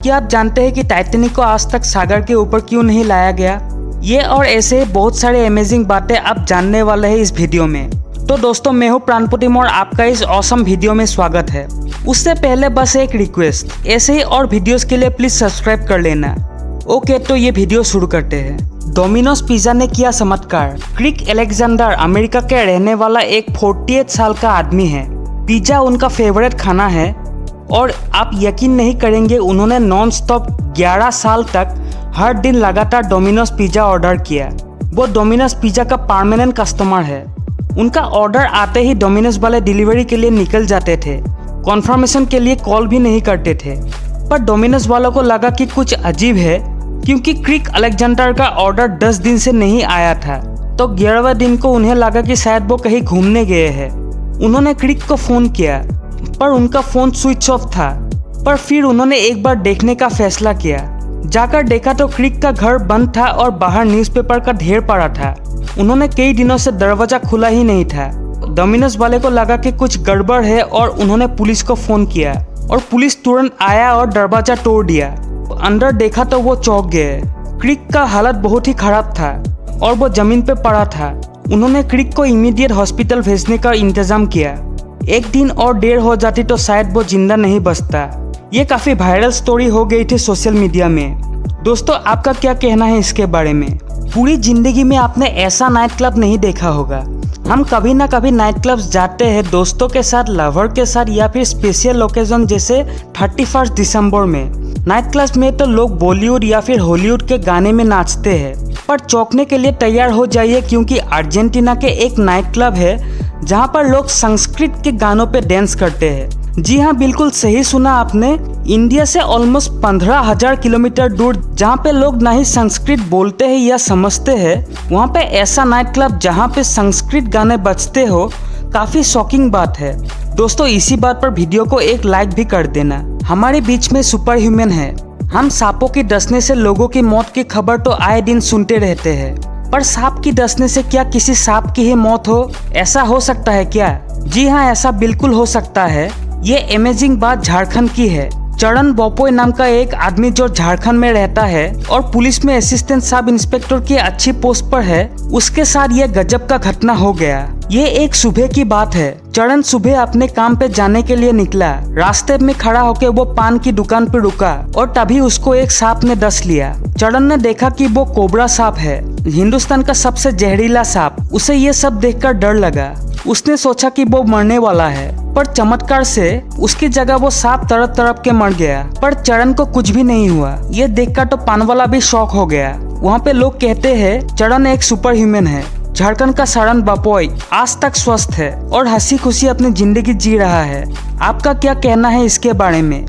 क्या आप जानते हैं कि टाइटैनिक को आज तक सागर के ऊपर क्यों नहीं लाया गया? ये और ऐसे बहुत सारे अमेजिंग बातें आप जानने वाले हैं इस वीडियो में। तो दोस्तों, मैं हूँ प्राणप्रतिम और आपका इस ऑसम वीडियो में स्वागत है। उससे पहले बस एक रिक्वेस्ट, ऐसे ही और वीडियोस के लिए प्लीज सब्सक्राइब कर लेना। ओके, तो ये वीडियो शुरू करते हैं। डोमिनोज पिज्जा ने किया चमत्कार। क्रिक अलेक्जेंडर अमेरिका के रहने वाला एक 48 साल का आदमी है। पिज्जा उनका फेवरेट खाना है और आप यकीन नहीं करेंगे, उन्होंने नॉन स्टॉप 11 साल तक हर दिन लगातार डोमिनोज पिज्जा ऑर्डर किया। वो डोमिनोज पिज्जा का परमानेंट कस्टमर है। उनका ऑर्डर आते ही डोमिनोज वाले डिलीवरी के लिए निकल जाते थे, कॉन्फर्मेशन के लिए कॉल भी नहीं करते थे। पर डोमिनोज वालों को लगा कि कुछ अजीब है, क्योंकि क्रिक अलेक्जेंडर का ऑर्डर 10 दिन से नहीं आया था। तो 11वें दिन को उन्हें लगा कि शायद वो कहीं घूमने गए हैं। उन्होंने क्रिक को फ़ोन किया, पर उनका फ़ोन स्विच ऑफ था। पर फिर उन्होंने एक बार देखने का फैसला किया। जाकर देखा तो क्रिक का घर बंद था और बाहर न्यूज़पेपर का ढेर पड़ा था। उन्होंने कई दिनों से दरवाज़ा खुला ही नहीं था। डोमिनोज वाले को लगा कि कुछ गड़बड़ है और उन्होंने पुलिस को फ़ोन किया और पुलिस तुरंत आया और दरवाज़ा तोड़ दिया। अंदर देखा तो वो चौंक गए। क्रिक का हालत बहुत ही खराब था और वो ज़मीन पे पड़ा था। उन्होंने क्रिक को इमीडिएट हॉस्पिटल भेजने का इंतज़ाम किया। एक दिन और देर हो जाती तो शायद वो जिंदा नहीं बचता। ये काफ़ी वायरल स्टोरी हो गई थी सोशल मीडिया में। दोस्तों, आपका क्या कहना है इसके बारे में? पूरी ज़िंदगी में आपने ऐसा नाइट क्लब नहीं देखा होगा। हम कभी ना कभी नाइट क्लब्स जाते हैं, दोस्तों के साथ, लवर के साथ, या फिर स्पेशल ओकेजन जैसे 31 दिसंबर में। नाइट क्लब में तो लोग बॉलीवुड या फिर हॉलीवुड के गाने में नाचते हैं। पर चौंकने के लिए तैयार हो जाइए, क्योंकि अर्जेंटीना के एक नाइट क्लब है जहां पर लोग संस्कृत के गानों पे डांस करते हैं। जी हाँ, बिल्कुल सही सुना आपने। इंडिया से ऑलमोस्ट 15,000 किलोमीटर दूर, जहाँ पे लोग ना ही संस्कृत बोलते हैं या समझते हैं, वहाँ पे ऐसा नाइट क्लब जहाँ पे संस्कृत गाने बजते हो, काफ़ी शॉकिंग बात है। दोस्तों, इसी बात पर वीडियो को एक लाइक भी कर देना। हमारे बीच में सुपर ह्यूमन है। हम सांपों के डसने से लोगों की मौत की खबर तो आए दिन सुनते रहते हैं, पर सांप की डसने से क्या किसी सांप की ही मौत हो? ऐसा हो सकता है क्या? जी हाँ, ऐसा बिल्कुल हो सकता है। ये अमेजिंग बात झारखंड की है। चरण बोपोय नाम का एक आदमी जो झारखंड में रहता है और पुलिस में असिस्टेंट सब इंस्पेक्टर की अच्छी पोस्ट पर है, उसके साथ ये गजब का घटना हो गया। ये एक सुबह की बात है। चरण सुबह अपने काम पे जाने के लिए निकला। रास्ते में खड़ा होकर वो पान की दुकान पर रुका और तभी उसको एक सांप ने डस लिया। चरण ने देखा कि वो कोबरा सांप है, हिंदुस्तान का सबसे जहरीला सांप। उसे ये सब देखकर डर लगा। उसने सोचा कि वो मरने वाला है, पर चमत्कार से उसकी जगह वो सांप तड़प तड़प के मर गया। पर चरण को कुछ भी नहीं हुआ। ये देखकर तो पान वाला भी शॉक हो गया। वहाँ पे लोग कहते हैं चरण एक सुपर ह्यूमन है। झारखंड का चरण बोपोय आज तक स्वस्थ है और हंसी खुशी अपनी जिंदगी जी रहा है। आपका क्या कहना है इसके बारे में?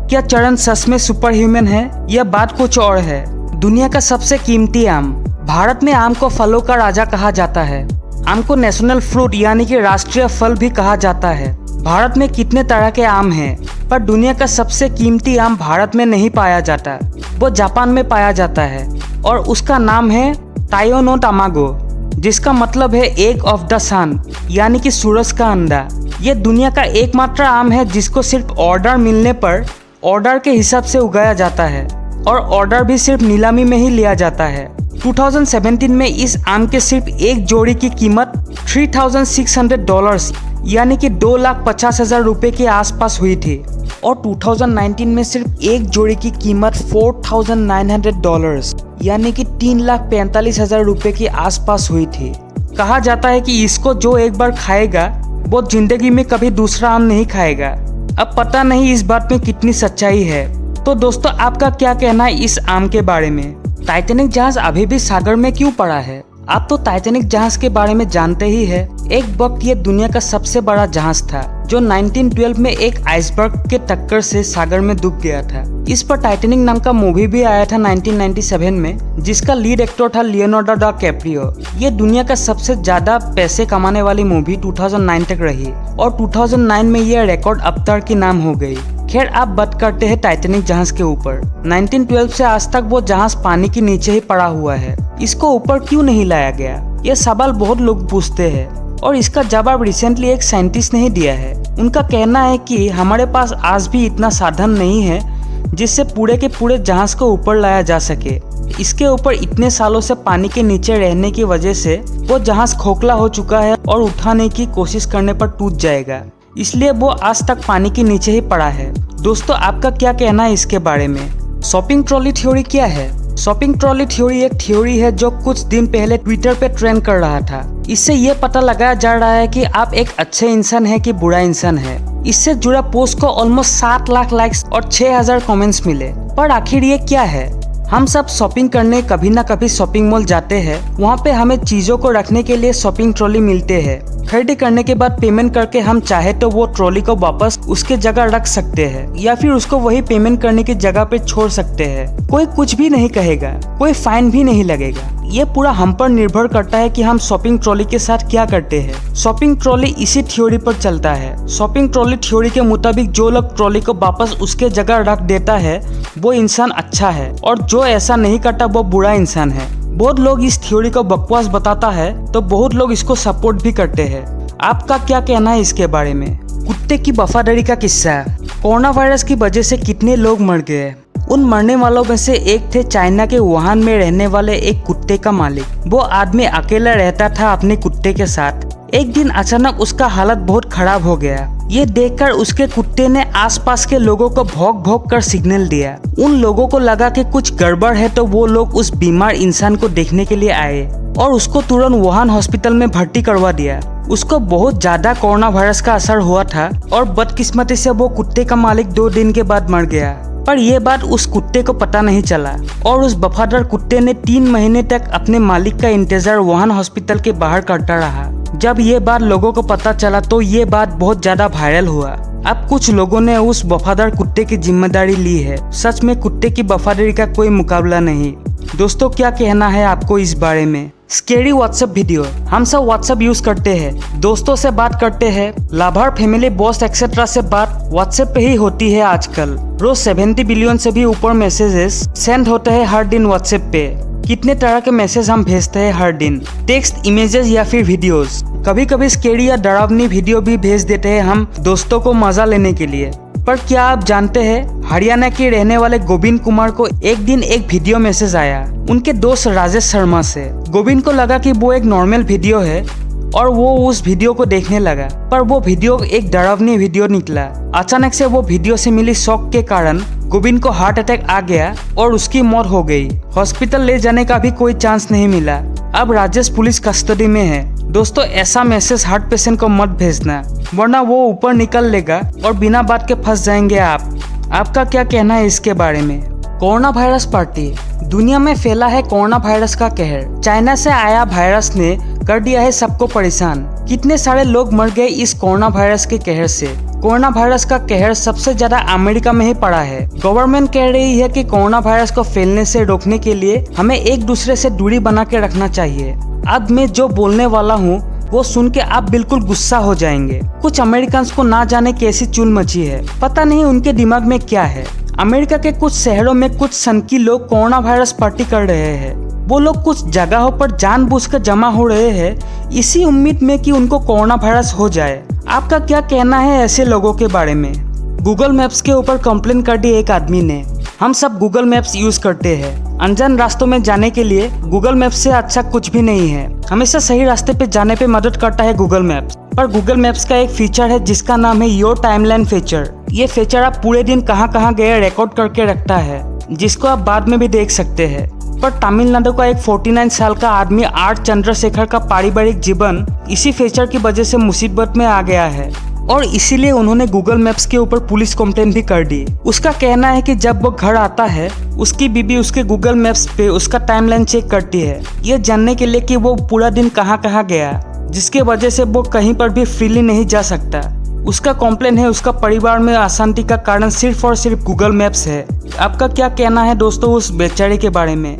क्या चरण सच में सुपर ह्यूमन है या बात कुछ और है? दुनिया का सबसे कीमती आम। भारत में आम को फलों का राजा कहा जाता है। आम को नेशनल फ्रूट यानी कि राष्ट्रीय फल भी कहा जाता है। भारत में कितने तरह के आम हैं, पर दुनिया का सबसे कीमती आम भारत में नहीं पाया जाता। वो जापान में पाया जाता है और उसका नाम है तायो नो तमागो, जिसका मतलब है एग ऑफ द सन, यानी कि सूरज का अंडा। ये दुनिया का एकमात्र आम है जिसको सिर्फ ऑर्डर मिलने पर ऑर्डर के हिसाब से उगाया जाता है और ऑर्डर भी सिर्फ नीलामी में ही लिया जाता है। 2017 में इस आम के सिर्फ एक जोड़ी की कीमत $3,600 यानी कि 2,50,000 रुपये के आसपास हुई थी और 2019 में सिर्फ एक जोड़ी की कीमत $4,900 यानी कि 3,45,000 रुपये के आसपास हुई थी। कहा जाता है कि इसको जो एक बार खाएगा वो जिंदगी में कभी दूसरा आम नहीं खाएगा। अब पता नहीं इस बात में कितनी सच्चाई है। तो दोस्तों, आपका क्या कहना है इस आम के बारे में? टाइटैनिक जहाज अभी भी सागर में क्यों पड़ा है? आप तो टाइटैनिक जहाज के बारे में जानते ही है। एक वक्त ये दुनिया का सबसे बड़ा जहाज था जो 1912 में एक आइसबर्ग के टक्कर से सागर में डूब गया था। इस पर टाइटैनिक नाम का मूवी भी आया था 1997 में, जिसका लीड एक्टर था लियोनार्डो डी कैप्रियो। ये दुनिया का सबसे ज्यादा पैसे कमाने वाली मूवी 2009 तक रही और 2009 में यह रिकॉर्ड अब तक की नाम हो गई। खैर, आप बात करते हैं टाइटैनिक जहाज के ऊपर। 1912 से आज तक वो जहाज पानी के नीचे ही पड़ा हुआ है। इसको ऊपर क्यों नहीं लाया गया? ये सवाल बहुत लोग पूछते हैं और इसका जवाब रिसेंटली एक साइंटिस्ट ने ही दिया है। उनका कहना है कि हमारे पास आज भी इतना साधन नहीं है जिससे पूरे के पूरे जहाज को ऊपर लाया जा सके। इसके ऊपर इतने सालों से पानी के नीचे रहने की वजह से वो जहाज खोखला हो चुका है और उठाने की कोशिश करने पर टूट जाएगा, इसलिए वो आज तक पानी के नीचे ही पड़ा है। दोस्तों, आपका क्या कहना है इसके बारे में? शॉपिंग ट्रॉली थ्योरी क्या है? शॉपिंग ट्रॉली थ्योरी एक थ्योरी है जो कुछ दिन पहले ट्विटर पे ट्रेंड कर रहा था। इससे ये पता लगाया जा रहा है कि आप एक अच्छे इंसान है कि बुरा इंसान है। इससे जुड़ा पोस्ट को ऑलमोस्ट 7 लाख लाइक्स और 6000 कमेंट्स मिले। पर आखिर ये क्या है? हम सब शॉपिंग करने कभी ना कभी शॉपिंग मॉल जाते हैं। वहाँ पे हमें चीजों को रखने के लिए शॉपिंग ट्रॉली मिलते हैं। खरीदी करने के बाद पेमेंट करके हम चाहे तो वो ट्रॉली को वापस उसके जगह रख सकते हैं या फिर उसको वही पेमेंट करने की जगह पे छोड़ सकते हैं। कोई कुछ भी नहीं कहेगा, कोई फाइन भी नहीं लगेगा। ये पूरा हम पर निर्भर करता है कि हम शॉपिंग ट्रॉली के साथ क्या करते हैं। शॉपिंग ट्रॉली इसी थ्योरी पर चलता है। शॉपिंग ट्रॉली थ्योरी के मुताबिक जो लोग ट्रॉली को वापस उसके जगह रख देता है वो इंसान अच्छा है और जो ऐसा नहीं करता वो बुरा इंसान है। बहुत लोग इस थ्योरी को बकवास बताता है तो बहुत लोग इसको सपोर्ट भी करते हैं। आपका क्या कहना है इसके बारे में? कुत्ते की वफादारी का किस्सा। कोरोना वायरस की वजह से कितने लोग मर गए। उन मरने वालों में से एक थे चाइना के वुहान में रहने वाले एक कुत्ते का मालिक। वो आदमी अकेला रहता था अपने कुत्ते के साथ। एक दिन अचानक उसका हालत बहुत खराब हो गया। ये देखकर उसके कुत्ते ने आसपास के लोगों को भौंक भौंक कर सिग्नल दिया। उन लोगों को लगा कि कुछ गड़बड़ है तो वो लोग उस बीमार इंसान को देखने के लिए आए और उसको तुरंत वुहान हॉस्पिटल में भर्ती करवा दिया। उसको बहुत ज्यादा कोरोना वायरस का असर हुआ था और बदकिस्मती से वो कुत्ते का मालिक 2 दिन के बाद मर गया। पर यह बात उस कुत्ते को पता नहीं चला और उस वफादार कुत्ते ने 3 महीने तक अपने मालिक का इंतजार वुहान हॉस्पिटल के बाहर करता रहा। जब ये बात लोगों को पता चला तो ये बात बहुत ज्यादा वायरल हुआ। अब कुछ लोगों ने उस वफादार कुत्ते की जिम्मेदारी ली है। सच में कुत्ते की वफादारी का कोई मुकाबला नहीं। दोस्तों, क्या कहना है आपको इस बारे में? Scary WhatsApp video. हम सब व्हाट्सएप यूज करते हैं, दोस्तों से बात करते हैं, लाभार, फैमिली, बॉस एक्सेट्रा से बात व्हाट्सएप पे ही होती है आजकल। रोज 70 बिलियन से भी ऊपर मैसेजेस सेंड होते हैं हर दिन व्हाट्सएप पे। कितने तरह के मैसेज हम भेजते हैं हर दिन, टेक्स्ट, इमेजेस या फिर वीडियोस। कभी कभी स्केरी या डरावनी वीडियो भी भेज देते हैं हम दोस्तों को मजा लेने के लिए। पर क्या आप जानते हैं, हरियाणा के रहने वाले गोविंद कुमार को एक दिन एक वीडियो मैसेज आया उनके दोस्त राजेश शर्मा से। गोविंद को लगा कि वो एक नॉर्मल वीडियो है और वो उस वीडियो को देखने लगा, पर वो वीडियो एक डरावनी वीडियो निकला। अचानक से वो वीडियो से मिली शॉक के कारण गोविंद को हार्ट अटैक आ गया और उसकी मौत हो गई। हॉस्पिटल ले जाने का भी कोई चांस नहीं मिला। अब राजेश पुलिस कस्टडी में है। दोस्तों, ऐसा मैसेज हार्ट पेशेंट को मत भेजना, वरना वो ऊपर निकल लेगा और बिना बात के फंस जाएंगे आप। आपका क्या कहना है इसके बारे में? Corona virus party. दुनिया में फैला है कोरोना वायरस का कहर। चाइना से आया वायरस ने कर दिया है सबको परेशान। कितने सारे लोग मर गए इस कोरोना वायरस के कहर से। कोरोना वायरस का कहर सबसे ज्यादा अमेरिका में ही पड़ा है। गवर्नमेंट कह रही है कि कोरोना वायरस को फैलने से रोकने के लिए हमें एक दूसरे से दूरी बना के रखना चाहिए। अब मैं जो बोलने वाला हूँ वो सुन के आप बिल्कुल गुस्सा हो जाएंगे। कुछ अमेरिकन को ना जाने कैसी चुल मची है, पता नहीं उनके दिमाग में क्या है। अमेरिका के कुछ शहरों में कुछ सनकी लोग कोरोना वायरस पार्टी कर रहे हैं। वो लोग कुछ जगहों पर जानबूझकर जमा हो रहे हैं इसी उम्मीद में कि उनको कोरोना वायरस हो जाए। आपका क्या कहना है ऐसे लोगों के बारे में? गूगल मैप्स के ऊपर कंप्लेन कर दी एक आदमी ने। हम सब गूगल मैप्स यूज करते हैं। अनजान रास्तों में जाने के लिए गूगल मैप्स से अच्छा कुछ भी नहीं है। हमेशा सही रास्ते पे जाने पे मदद करता है गूगल मैप्स। पर गूगल मैप्स का एक फीचर है जिसका नाम है योर टाइमलाइन फीचर। ये फीचर आप पूरे दिन कहाँ गए रिकॉर्ड करके रखता है, जिसको आप बाद में भी देख सकते हैं। पर तमिलनाडु का एक 49 साल का आदमी आर चंद्रशेखर का पारिवारिक जीवन इसी फीचर की वजह से मुसीबत में आ गया है और इसीलिए उन्होंने गूगल मैप्स के ऊपर पुलिस कंप्लेंट भी कर दी। उसका कहना है कि जब वो घर आता है उसकी बीबी उसके गूगल मैप्स पे उसका टाइमलाइन चेक करती है, ये जानने के लिए कि वो पूरा दिन कहाँ गया, जिसके वजह से वो कहीं पर भी फ्रीली नहीं जा सकता। उसका कंप्लेन है उसका परिवार में अशांति का कारण सिर्फ और सिर्फ गूगल मैप्स है। आपका क्या कहना है दोस्तों उस बेचारे के बारे में?